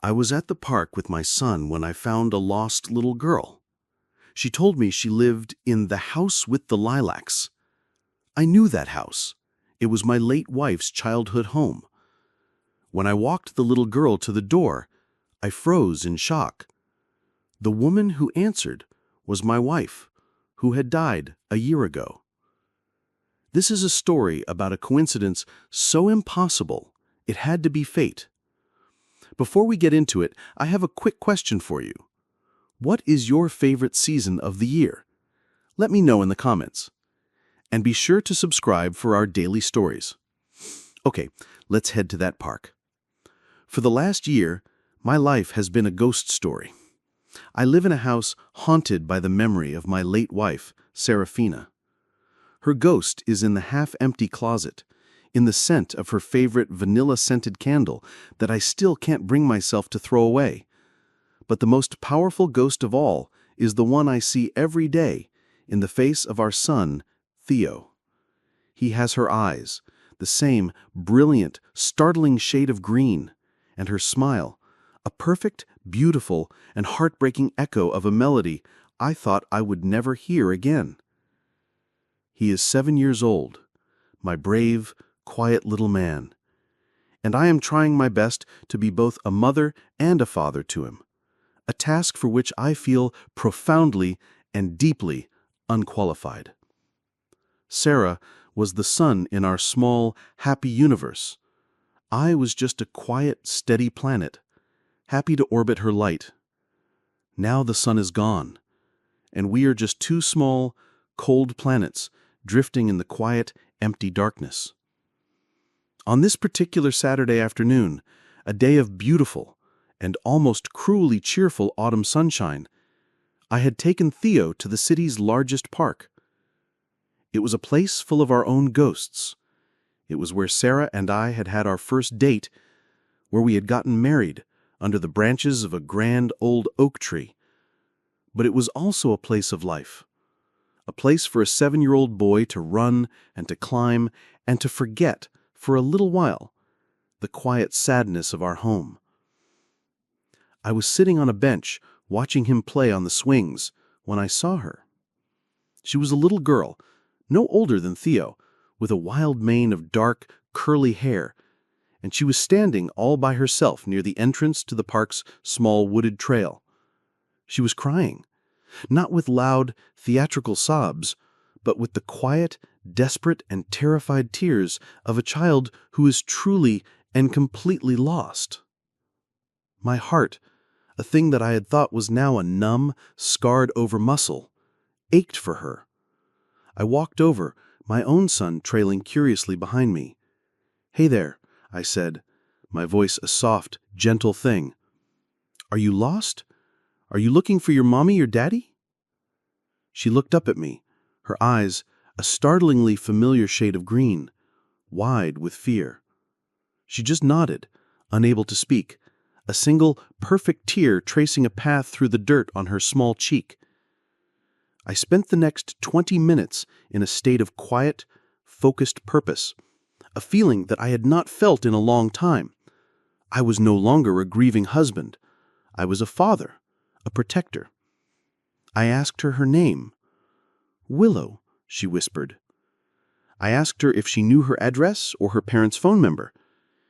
I was at the park with my son when I found a lost little girl. She told me she lived in the house with the lilacs. I knew that house. It was my late wife's childhood home. When I walked the little girl to the door, I froze in shock. The woman who answered was my wife, who had died a year ago. This is a story about a coincidence so impossible it had to be fate. Before we get into it, I have a quick question for you. What is your favorite season of the year? Let me know in the comments. And be sure to subscribe for our daily stories. Okay, let's head to that park. For the last year, my life has been a ghost story. I live in a house haunted by the memory of my late wife, Serafina. Her ghost is in the half-empty closet, in the scent of her favorite vanilla-scented candle that I still can't bring myself to throw away. But the most powerful ghost of all is the one I see every day in the face of our son, Theo. He has her eyes, the same brilliant, startling shade of green, and her smile, a perfect, beautiful, and heartbreaking echo of a melody I thought I would never hear again. He is 7 years old, my brave, quiet little man, and I am trying my best to be both a mother and a father to him, a task for which I feel profoundly and deeply unqualified. Sarah was the sun in our small, happy universe. I was just a quiet, steady planet, happy to orbit her light. Now the sun is gone, and we are just two small, cold planets drifting in the quiet, empty darkness. On this particular Saturday afternoon, a day of beautiful and almost cruelly cheerful autumn sunshine, I had taken Theo to the city's largest park. It was a place full of our own ghosts. It was where Sarah and I had had our first date, where we had gotten married under the branches of a grand old oak tree. But it was also a place of life, a place for a 7-year-old boy to run and to climb and to forget, for a little while, the quiet sadness of our home. I was sitting on a bench watching him play on the swings when I saw her. She was a little girl, no older than Theo, with a wild mane of dark, curly hair, and she was standing all by herself near the entrance to the park's small wooded trail. She was crying, not with loud, theatrical sobs, but with the quiet, desperate, and terrified tears of a child who is truly and completely lost. My heart, a thing that I had thought was now a numb, scarred-over muscle, ached for her. I walked over, my own son trailing curiously behind me. "Hey there," I said, my voice a soft, gentle thing. "Are you lost? Are you looking for your mommy or daddy?" She looked up at me, her eyes a startlingly familiar shade of green, wide with fear. She just nodded, unable to speak, a single, perfect tear tracing a path through the dirt on her small cheek. I spent the next 20 minutes in a state of quiet, focused purpose, a feeling that I had not felt in a long time. I was no longer a grieving husband. I was a father, a protector. I asked her name. "Willow," she whispered. I asked her if she knew her address or her parents' phone number.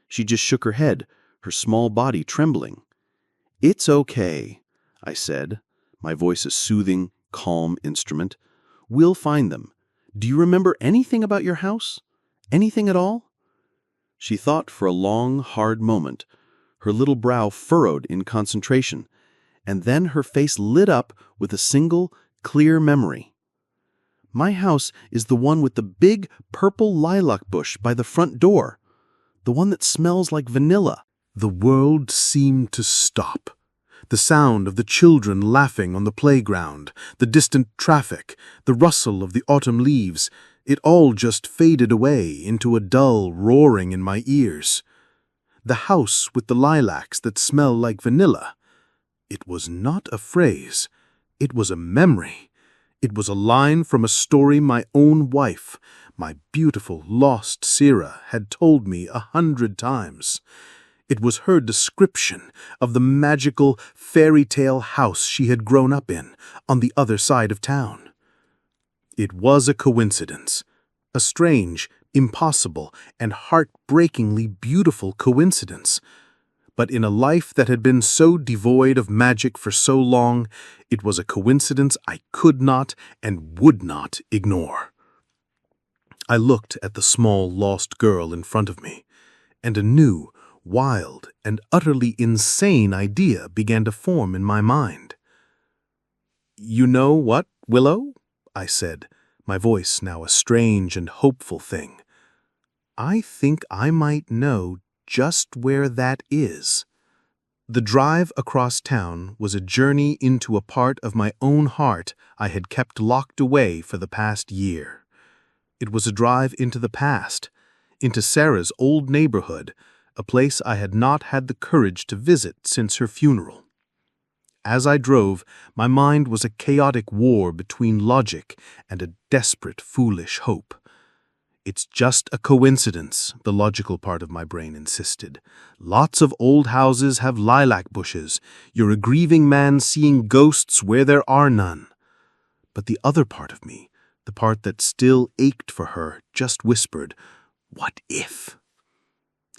She just shook her head, her small body trembling. "It's okay," I said, my voice a soothing, calm instrument. "We'll find them. Do you remember anything about your house? Anything at all?" She thought for a long, hard moment, her little brow furrowed in concentration, and then her face lit up with a single, clear memory. "My house is the one with the big purple lilac bush by the front door, the one that smells like vanilla." The world seemed to stop. The sound of the children laughing on the playground, the distant traffic, the rustle of the autumn leaves, it all just faded away into a dull roaring in my ears. The house with the lilacs that smell like vanilla. It was not a phrase. It was a memory. It was a line from a story my own wife, my beautiful, lost Sarah, had told me 100 times. It was her description of the magical fairy tale house she had grown up in on the other side of town. It was a coincidence, a strange, impossible, and heartbreakingly beautiful coincidence. But in a life that had been so devoid of magic for so long, it was a coincidence I could not and would not ignore. I looked at the small, lost girl in front of me, and a new, wild, and utterly insane idea began to form in my mind. "You know what, Willow?" I said, my voice now a strange and hopeful thing. "I think I might know just where that is." The drive across town was a journey into a part of my own heart I had kept locked away for the past year. It was a drive into the past, into Sarah's old neighborhood, a place I had not had the courage to visit since her funeral. As I drove, my mind was a chaotic war between logic and a desperate, foolish hope. "It's just a coincidence," the logical part of my brain insisted. "Lots of old houses have lilac bushes. You're a grieving man seeing ghosts where there are none." But the other part of me, the part that still ached for her, just whispered, "What if?"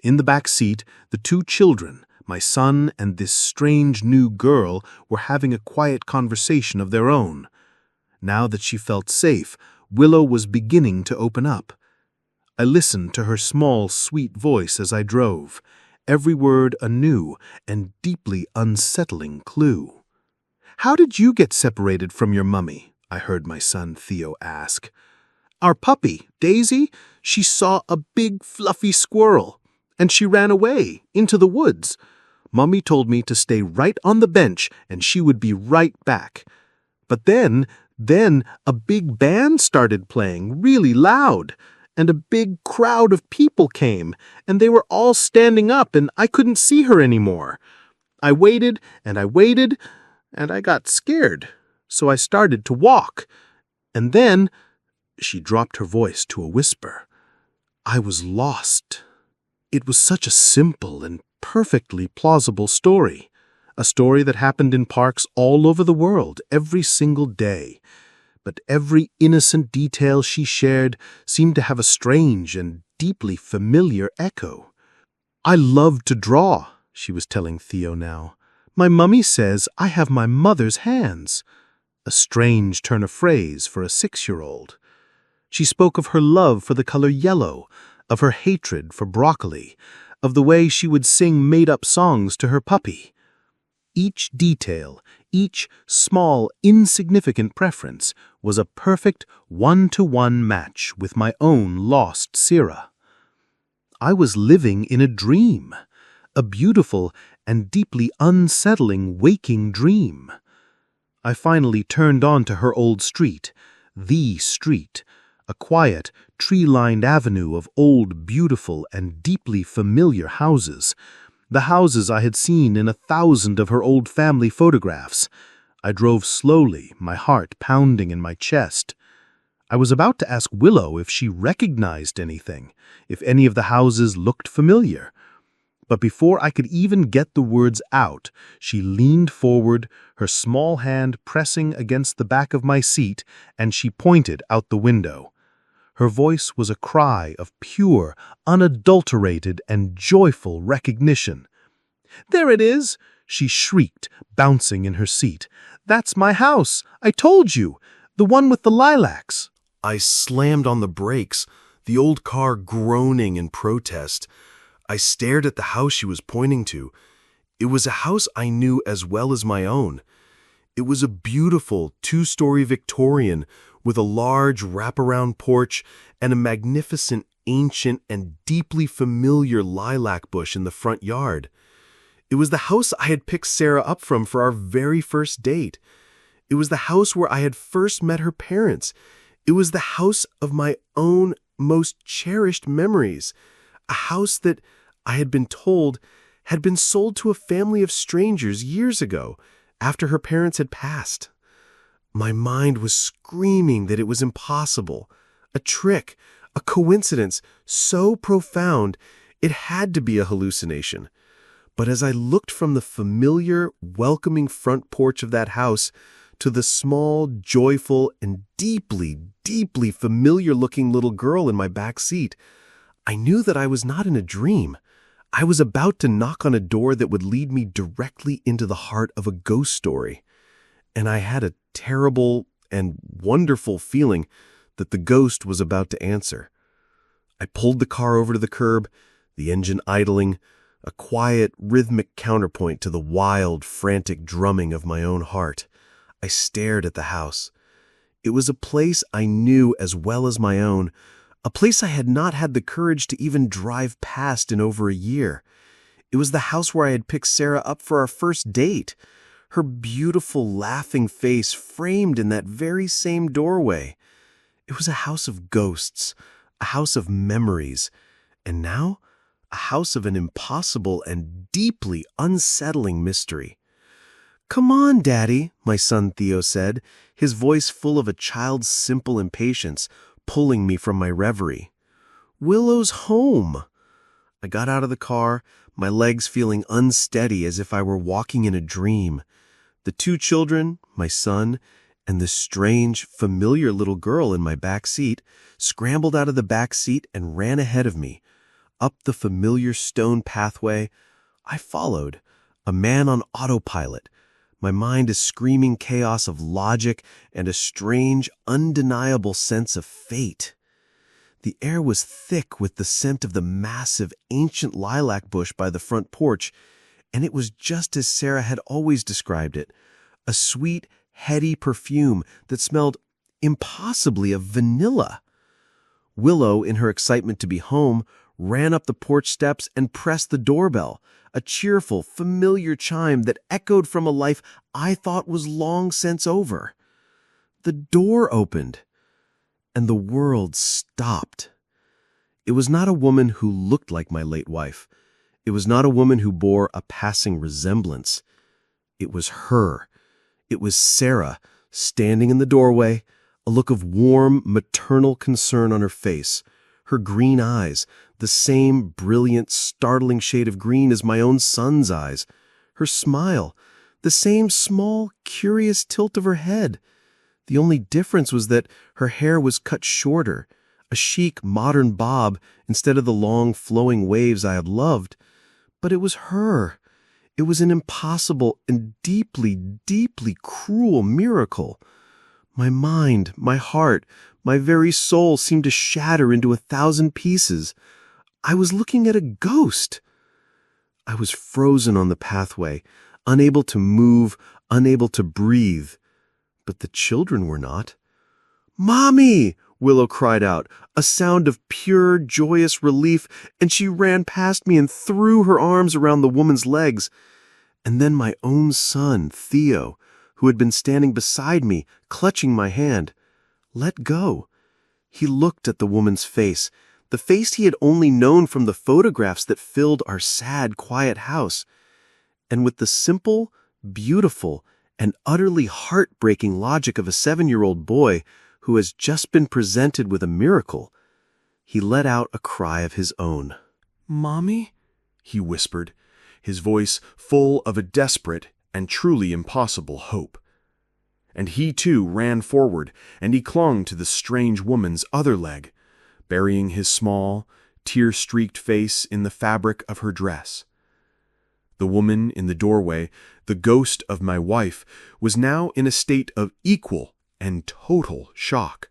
In the back seat, the two children, my son and this strange new girl, were having a quiet conversation of their own. Now that she felt safe, Willow was beginning to open up. I listened to her small, sweet voice as I drove, every word a new and deeply unsettling clue. "How did you get separated from your mummy?" I heard my son Theo ask. "Our puppy, Daisy, she saw a big fluffy squirrel, and she ran away into the woods. Mummy told me to stay right on the bench and she would be right back. But then a big band started playing really loud, and a big crowd of people came, and they were all standing up and I couldn't see her anymore. I waited and I waited, and I got scared, so I started to walk. And then," she dropped her voice to a whisper, "I was lost." It was such a simple and perfectly plausible story, a story that happened in parks all over the world every single day. But every innocent detail she shared seemed to have a strange and deeply familiar echo. "I love to draw," she was telling Theo now. "My mummy says I have my mother's hands." A strange turn of phrase for a 6-year-old. She spoke of her love for the color yellow, of her hatred for broccoli, of the way she would sing made-up songs to her puppy. Each detail, each small, insignificant preference was a perfect one-to-one match with my own lost Sira. I was living in a dream, a beautiful and deeply unsettling waking dream. I finally turned onto her old street, the street, a quiet, tree-lined avenue of old, beautiful, and deeply familiar houses, the houses I had seen in 1,000 of her old family photographs. I drove slowly, my heart pounding in my chest. I was about to ask Willow if she recognized anything, if any of the houses looked familiar. But before I could even get the words out, she leaned forward, her small hand pressing against the back of my seat, and she pointed out the window. Her voice was a cry of pure, unadulterated, and joyful recognition. "There it is!" she shrieked, bouncing in her seat. "That's my house! I told you! The one with the lilacs!" I slammed on the brakes, the old car groaning in protest. I stared at the house she was pointing to. It was a house I knew as well as my own. It was a beautiful 2-story Victorian with a large wraparound porch and a magnificent, ancient, and deeply familiar lilac bush in the front yard. It was the house I had picked Sarah up from for our very first date. It was the house where I had first met her parents. It was the house of my own most cherished memories, a house that, I had been told, had been sold to a family of strangers years ago, after her parents had passed. My mind was screaming that it was impossible, a trick, a coincidence so profound it had to be a hallucination. But as I looked from the familiar, welcoming front porch of that house to the small, joyful, and deeply, deeply familiar-looking little girl in my back seat, I knew that I was not in a dream. I was about to knock on a door that would lead me directly into the heart of a ghost story. And I had a terrible and wonderful feeling that the ghost was about to answer. I pulled the car over to the curb, the engine idling, a quiet, rhythmic counterpoint to the wild, frantic drumming of my own heart. I stared at the house. It was a place I knew as well as my own, a place I had not had the courage to even drive past in over a year. It was the house where I had picked Sarah up for our first date, her beautiful, laughing face framed in that very same doorway. It was a house of ghosts, a house of memories, and now a house of an impossible and deeply unsettling mystery. "Come on, Daddy," my son Theo said, his voice full of a child's simple impatience, pulling me from my reverie. "Willow's home." I got out of the car, my legs feeling unsteady as if I were walking in a dream. The two children, my son, and the strange, familiar little girl in my back seat, scrambled out of the back seat and ran ahead of me. Up the familiar stone pathway, I followed, a man on autopilot, my mind a screaming chaos of logic and a strange, undeniable sense of fate. The air was thick with the scent of the massive, ancient lilac bush by the front porch, and it was just as Sarah had always described it, a sweet, heady perfume that smelled impossibly of vanilla. Willow, in her excitement to be home, ran up the porch steps and pressed the doorbell, a cheerful, familiar chime that echoed from a life I thought was long since over. The door opened, and the world stopped. It was not a woman who looked like my late wife. It was not a woman who bore a passing resemblance. It was her. It was Sarah, standing in the doorway, a look of warm, maternal concern on her face, her green eyes, the same brilliant, startling shade of green as my own son's eyes, her smile, the same small, curious tilt of her head. The only difference was that her hair was cut shorter, a chic, modern bob instead of the long, flowing waves I had loved. But it was her. It was an impossible and deeply, deeply cruel miracle. My mind, my heart, my very soul seemed to shatter into 1,000 pieces. I was looking at a ghost. I was frozen on the pathway, unable to move, unable to breathe. But the children were not. "Mommy!" Willow cried out, a sound of pure, joyous relief, and she ran past me and threw her arms around the woman's legs. And then my own son, Theo, who had been standing beside me, clutching my hand, let go. He looked at the woman's face, the face he had only known from the photographs that filled our sad, quiet house. And with the simple, beautiful, and utterly heartbreaking logic of a 7-year-old boy who has just been presented with a miracle, he let out a cry of his own. "Mommy?" he whispered, his voice full of a desperate and truly impossible hope. And he too ran forward, and he clung to the strange woman's other leg, burying his small, tear-streaked face in the fabric of her dress. The woman in the doorway, the ghost of my wife, was now in a state of equal and total shock.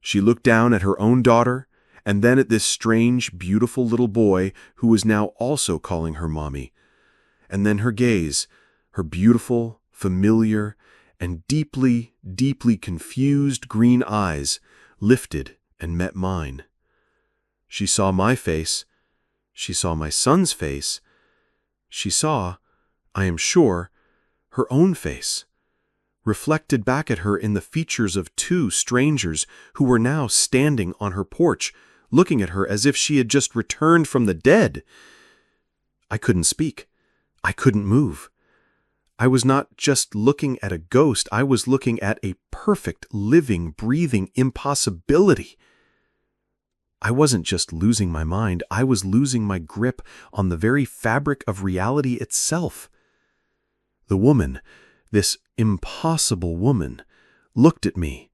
She looked down at her own daughter, and then at this strange, beautiful little boy who was now also calling her mommy. And then her gaze, her beautiful, familiar, and deeply, deeply confused green eyes lifted and met mine. She saw my face. She saw my son's face. She saw, I am sure, her own face, reflected back at her in the features of two strangers who were now standing on her porch, looking at her as if she had just returned from the dead. I couldn't speak. I couldn't move. I was not just looking at a ghost, I was looking at a perfect, living, breathing impossibility. I wasn't just losing my mind, I was losing my grip on the very fabric of reality itself. The woman, this impossible woman, looked at me,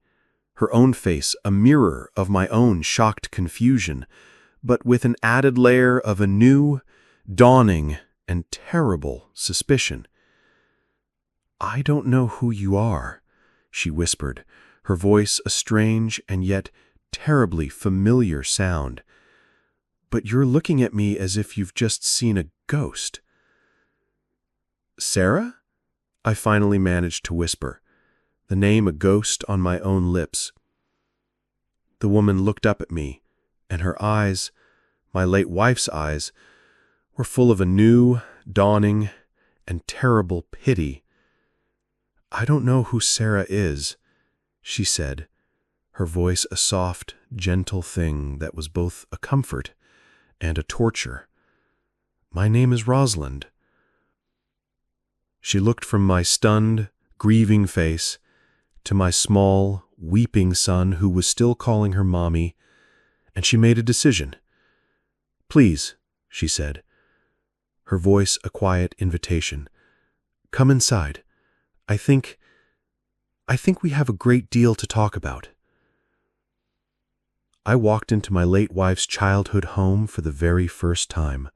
her own face a mirror of my own shocked confusion, but with an added layer of a new, dawning, and terrible suspicion. "I don't know who you are," she whispered, her voice a strange and yet terribly familiar sound. "But you're looking at me as if you've just seen a ghost." "Sarah?" I finally managed to whisper, the name a ghost on my own lips. The woman looked up at me, and her eyes, my late wife's eyes, were full of a new, dawning, and terrible pity. "I don't know who Sarah is," she said, her voice a soft, gentle thing that was both a comfort and a torture. "My name is Rosalind." She looked from my stunned, grieving face to my small, weeping son who was still calling her mommy, and she made a decision. "Please," she said, her voice a quiet invitation, "come inside. I think we have a great deal to talk about." I walked into my late wife's childhood home for the very first time.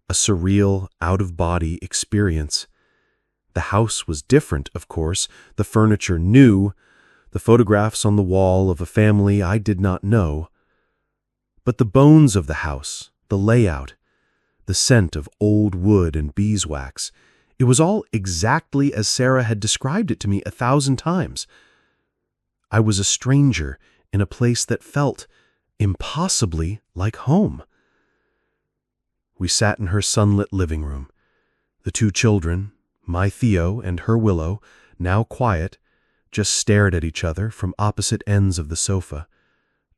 A surreal, out-of-body experience. The house was different, of course, the furniture new, the photographs on the wall of a family I did not know. But the bones of the house, the layout, the scent of old wood and beeswax, it was all exactly as Sarah had described it to me 1,000 times. I was a stranger in a place that felt impossibly like home. We sat in her sunlit living room. The two children, my Theo and her Willow, now quiet, just stared at each other from opposite ends of the sofa.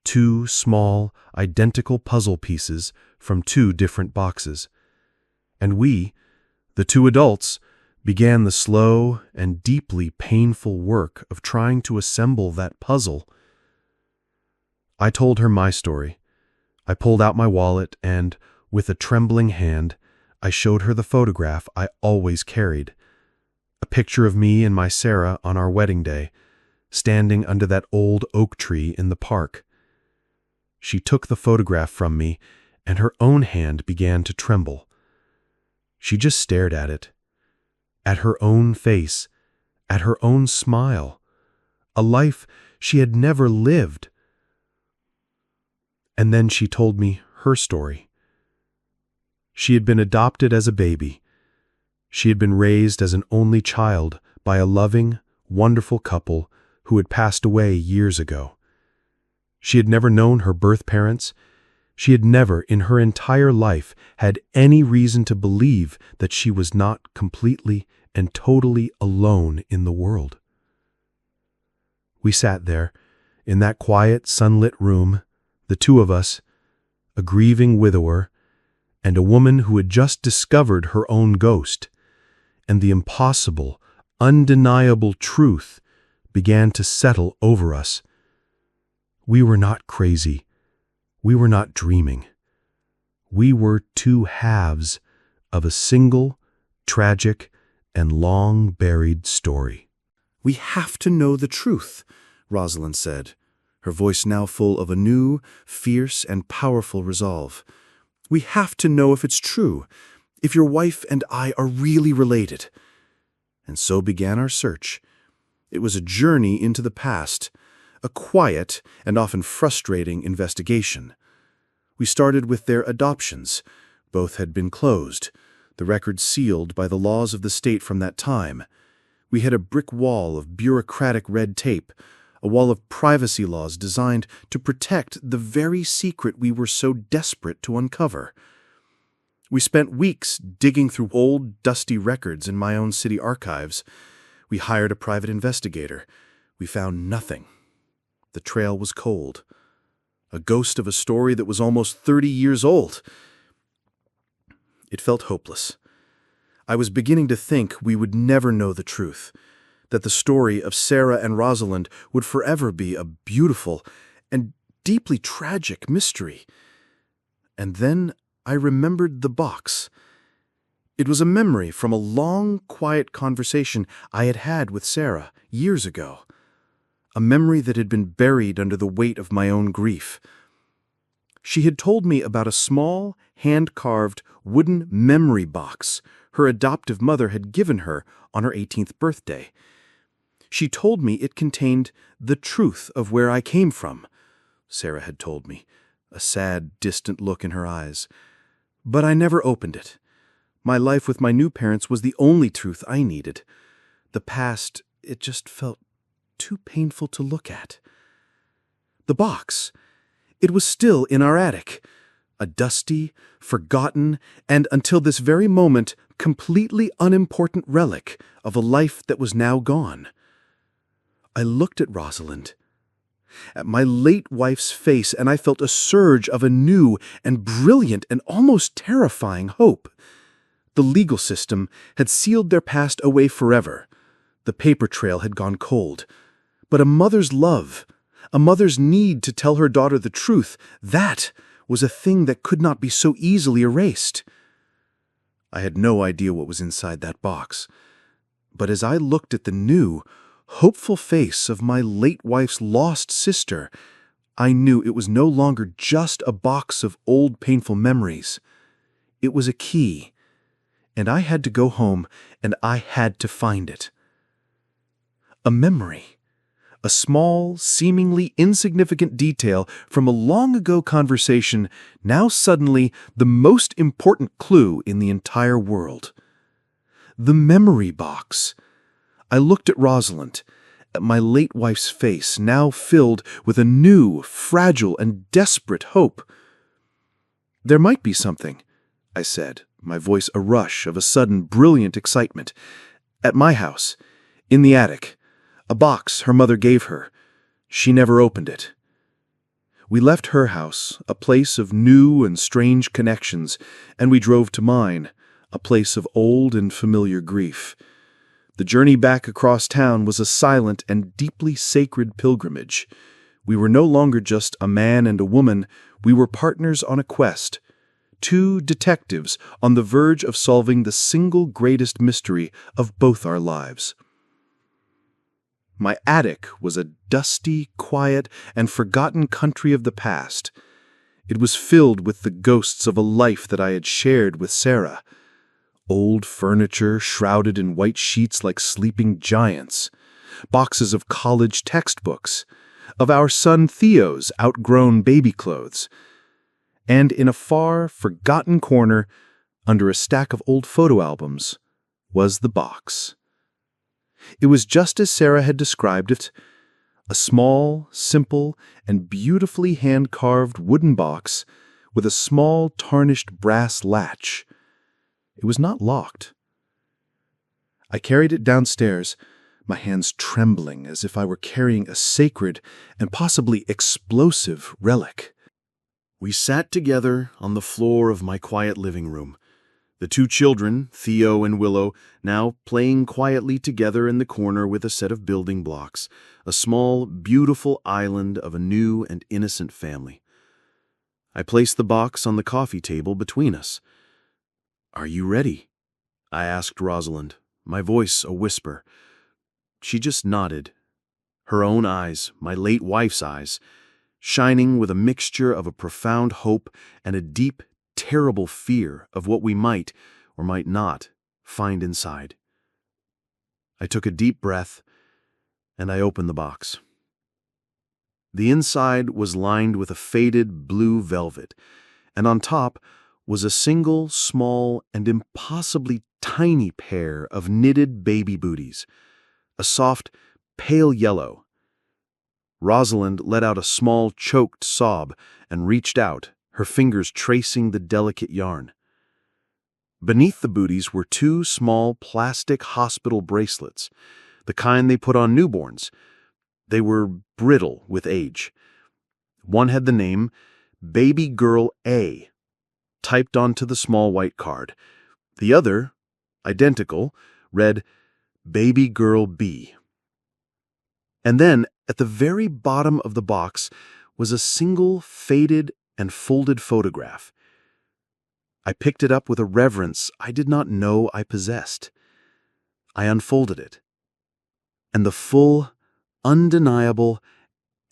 Two small, identical puzzle pieces from two different boxes. And we, the two adults, began the slow and deeply painful work of trying to assemble that puzzle. I told her my story. I pulled out my wallet and, with a trembling hand, I showed her the photograph I always carried. A picture of me and my Sarah on our wedding day, standing under that old oak tree in the park. She took the photograph from me, and her own hand began to tremble. She just stared at it, at her own face, at her own smile, a life she had never lived. And then she told me her story. She had been adopted as a baby. She had been raised as an only child by a loving, wonderful couple who had passed away years ago. She had never known her birth parents. She had never, in her entire life, had any reason to believe that she was not completely and totally alone in the world. We sat there, in that quiet, sunlit room, the two of us, a grieving widower, and a woman who had just discovered her own ghost, and the impossible, undeniable truth began to settle over us. We were not crazy. We were not dreaming. We were two halves of a single, tragic, and long-buried story. "We have to know the truth," Rosalind said, her voice now full of a new, fierce, and powerful resolve. "We have to know if it's true, if your wife and I are really related." And so began our search. It was a journey into the past, a quiet and often frustrating investigation. We started with their adoptions. Both had been closed, the records sealed by the laws of the state from that time. We hit a brick wall of bureaucratic red tape, a wall of privacy laws designed to protect the very secret we were so desperate to uncover. We spent weeks digging through old, dusty records in my own city archives. We hired a private investigator. We found nothing. The trail was cold. A ghost of a story that was almost 30 years old. It felt hopeless. I was beginning to think we would never know the truth, that the story of Sarah and Rosalind would forever be a beautiful and deeply tragic mystery. And then I remembered the box. It was a memory from a long, quiet conversation I had had with Sarah years ago. A memory that had been buried under the weight of my own grief. She had told me about a small, hand-carved wooden memory box her adoptive mother had given her on her 18th birthday. She told me it contained the truth of where I came from, Sarah had told me, a sad, distant look in her eyes. But I never opened it. My life with my new parents was the only truth I needed. The past, it just felt too painful to look at. The box, it was still in our attic, a dusty, forgotten, and until this very moment, completely unimportant relic of a life that was now gone. I looked at Rosalind, at my late wife's face, and I felt a surge of a new and brilliant and almost terrifying hope. The legal system had sealed their past away forever. The paper trail had gone cold. But a mother's love, a mother's need to tell her daughter the truth, that was a thing that could not be so easily erased. I had no idea what was inside that box. But as I looked at the new, hopeful face of my late wife's lost sister, I knew it was no longer just a box of old painful memories. It was a key, and I had to go home and I had to find it. A memory. A small, seemingly insignificant detail from a long-ago conversation, now suddenly the most important clue in the entire world. The memory box. I looked at Rosalind, at my late wife's face, now filled with a new, fragile, and desperate hope. "There might be something," I said, my voice a rush of a sudden brilliant excitement. "At my house, in the attic. A box her mother gave her. She never opened it." We left her house, a place of new and strange connections, and we drove to mine, a place of old and familiar grief. The journey back across town was a silent and deeply sacred pilgrimage. We were no longer just a man and a woman, we were partners on a quest. Two detectives on the verge of solving the single greatest mystery of both our lives. My attic was a dusty, quiet, and forgotten country of the past. It was filled with the ghosts of a life that I had shared with Sarah. Old furniture shrouded in white sheets like sleeping giants. Boxes of college textbooks. Of our son Theo's outgrown baby clothes. And in a far, forgotten corner, under a stack of old photo albums, was the box. It was just as Sarah had described it, a small, simple, and beautifully hand-carved wooden box with a small tarnished brass latch. It was not locked. I carried it downstairs, my hands trembling as if I were carrying a sacred and possibly explosive relic. We sat together on the floor of my quiet living room. The two children, Theo and Willow, now playing quietly together in the corner with a set of building blocks, a small, beautiful island of a new and innocent family. I placed the box on the coffee table between us. "Are you ready?" I asked Rosalind, my voice a whisper. She just nodded, her own eyes, my late wife's eyes, shining with a mixture of a profound hope and a deep, terrible fear of what we might, or might not, find inside. I took a deep breath, and I opened the box. The inside was lined with a faded blue velvet, and on top was a single, small, and impossibly tiny pair of knitted baby booties, a soft, pale yellow. Rosalind let out a small, choked sob and reached out, her fingers tracing the delicate yarn. Beneath the booties were two small plastic hospital bracelets, the kind they put on newborns. They were brittle with age. One had the name Baby Girl A typed onto the small white card. The other, identical, read Baby Girl B. And then, at the very bottom of the box, was a single faded and folded photograph. I picked it up with a reverence I did not know I possessed. I unfolded it, and the full, undeniable,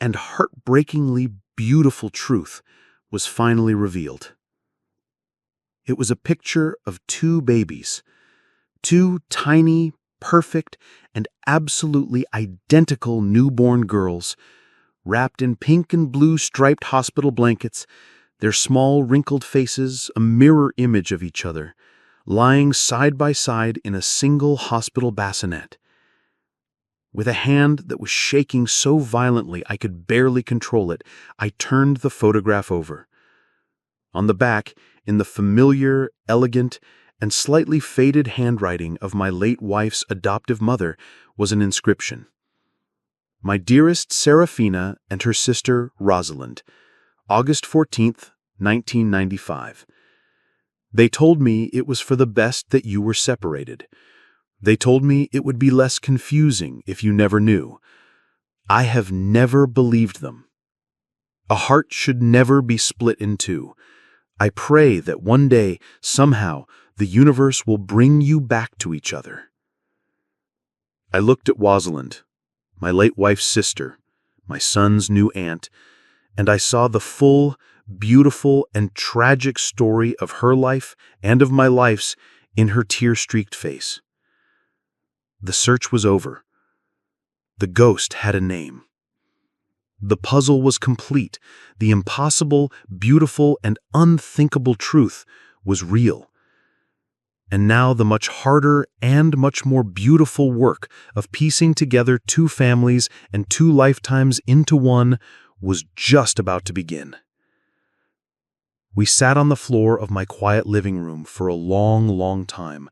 and heartbreakingly beautiful truth was finally revealed. It was a picture of two babies, two tiny, perfect, and absolutely identical newborn girls, wrapped in pink and blue striped hospital blankets, their small wrinkled faces a mirror image of each other, lying side by side in a single hospital bassinet. With a hand that was shaking so violently I could barely control it, I turned the photograph over. On the back, in the familiar, elegant, and slightly faded handwriting of my late wife's adoptive mother, was an inscription. My dearest Serafina and her sister Rosalind, August 14th, 1995. They told me it was for the best that you were separated. They told me it would be less confusing if you never knew. I have never believed them. A heart should never be split in two. I pray that one day, somehow, the universe will bring you back to each other. I looked at Rosalind, my late wife's sister, my son's new aunt, and I saw the full, beautiful, and tragic story of her life and of my life's in her tear-streaked face. The search was over. The ghost had a name. The puzzle was complete. The impossible, beautiful, and unthinkable truth was real. And now the much harder and much more beautiful work of piecing together two families and two lifetimes into one was just about to begin. We sat on the floor of my quiet living room for a long, long time.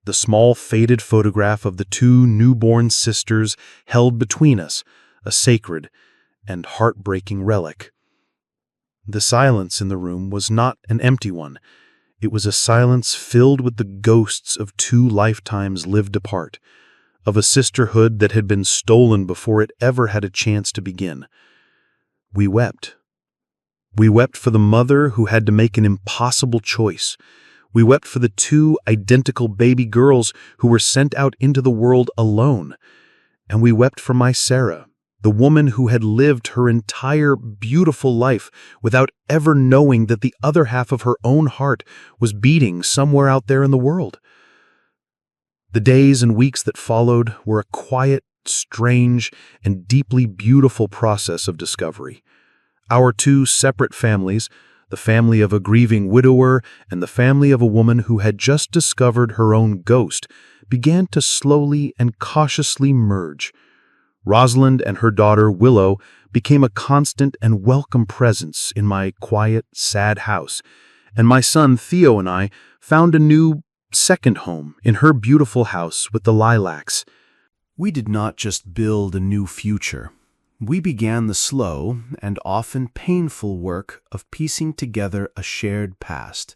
The small faded photograph of the two newborn sisters held between us, a sacred and heartbreaking relic. The silence in the room was not an empty one. It was a silence filled with the ghosts of two lifetimes lived apart, of a sisterhood that had been stolen before it ever had a chance to begin. We wept. We wept for the mother who had to make an impossible choice. We wept for the two identical baby girls who were sent out into the world alone. And we wept for my Sarah, the woman who had lived her entire beautiful life without ever knowing that the other half of her own heart was beating somewhere out there in the world. The days and weeks that followed were a quiet, strange, and deeply beautiful process of discovery. Our two separate families, the family of a grieving widower and the family of a woman who had just discovered her own ghost, began to slowly and cautiously merge. Rosalind and her daughter Willow became a constant and welcome presence in my quiet, sad house, and my son Theo and I found a new second home in her beautiful house with the lilacs. We did not just build a new future. We began the slow and often painful work of piecing together a shared past.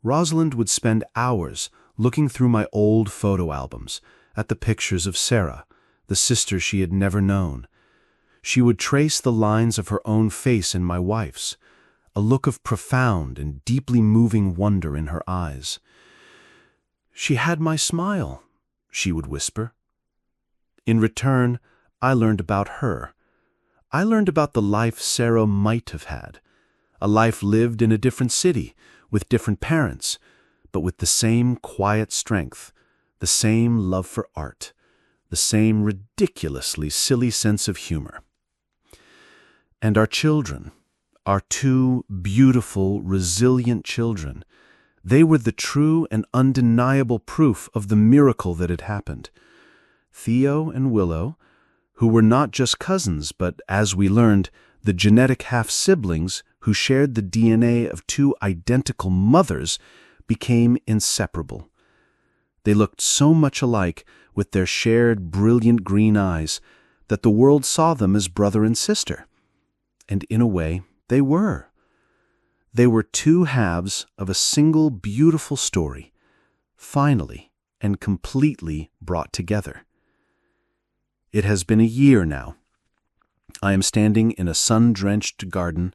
Rosalind would spend hours looking through my old photo albums at the pictures of Sarah, the sister she had never known. She would trace the lines of her own face in my wife's, a look of profound and deeply moving wonder in her eyes. "She had my smile," she would whisper. In return, I learned about her. I learned about the life Sarah might have had, a life lived in a different city, with different parents, but with the same quiet strength, the same love for art, the same ridiculously silly sense of humor. And our children, our two beautiful, resilient children, they were the true and undeniable proof of the miracle that had happened. Theo and Willow, who were not just cousins, but, as we learned, the genetic half-siblings who shared the DNA of two identical mothers, became inseparable. They looked so much alike with their shared brilliant green eyes that the world saw them as brother and sister. And in a way, they were. They were two halves of a single beautiful story, finally and completely brought together. It has been a year now. I am standing in a sun-drenched garden,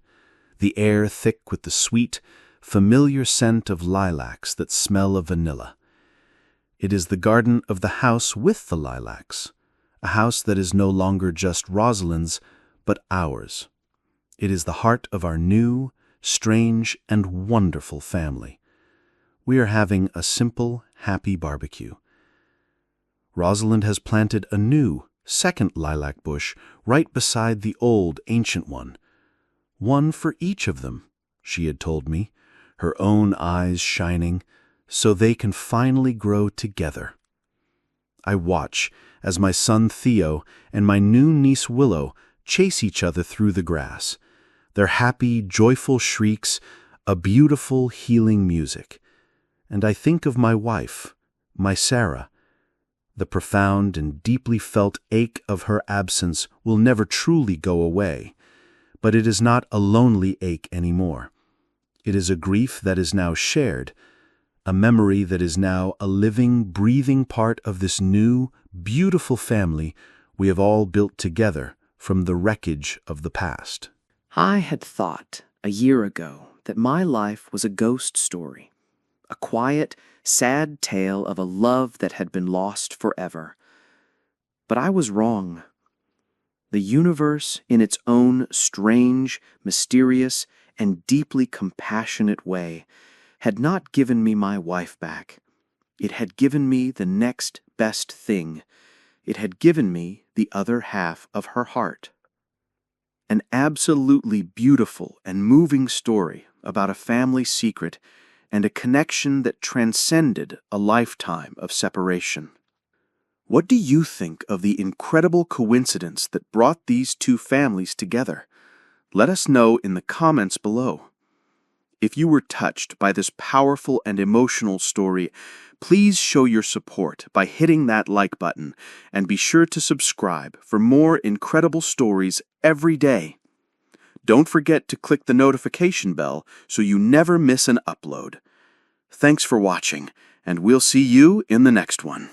the air thick with the sweet, familiar scent of lilacs that smell of vanilla. It is the garden of the house with the lilacs, a house that is no longer just Rosalind's, but ours. It is the heart of our new, strange, and wonderful family. We are having a simple, happy barbecue. Rosalind has planted a new, second lilac bush right beside the old, ancient one for each of them, she had told me, her own eyes shining, so they can finally grow together. I watch as my son Theo and my new niece Willow chase each other through the grass, their happy, joyful shrieks, a beautiful, healing music. And I think of my wife, my Sarah. The profound and deeply felt ache of her absence will never truly go away, but it is not a lonely ache anymore. It is a grief that is now shared, a memory that is now a living, breathing part of this new, beautiful family we have all built together from the wreckage of the past. I had thought a year ago that my life was a ghost story, a quiet, sad tale of a love that had been lost forever. But I was wrong. The universe, in its own strange, mysterious, and deeply compassionate way, had not given me my wife back. It had given me the next best thing. It had given me the other half of her heart. An absolutely beautiful and moving story about a family secret and a connection that transcended a lifetime of separation. What do you think of the incredible coincidence that brought these two families together? Let us know in the comments below. If you were touched by this powerful and emotional story, please show your support by hitting that like button and be sure to subscribe for more incredible stories every day. Don't forget to click the notification bell so you never miss an upload. Thanks for watching, and we'll see you in the next one.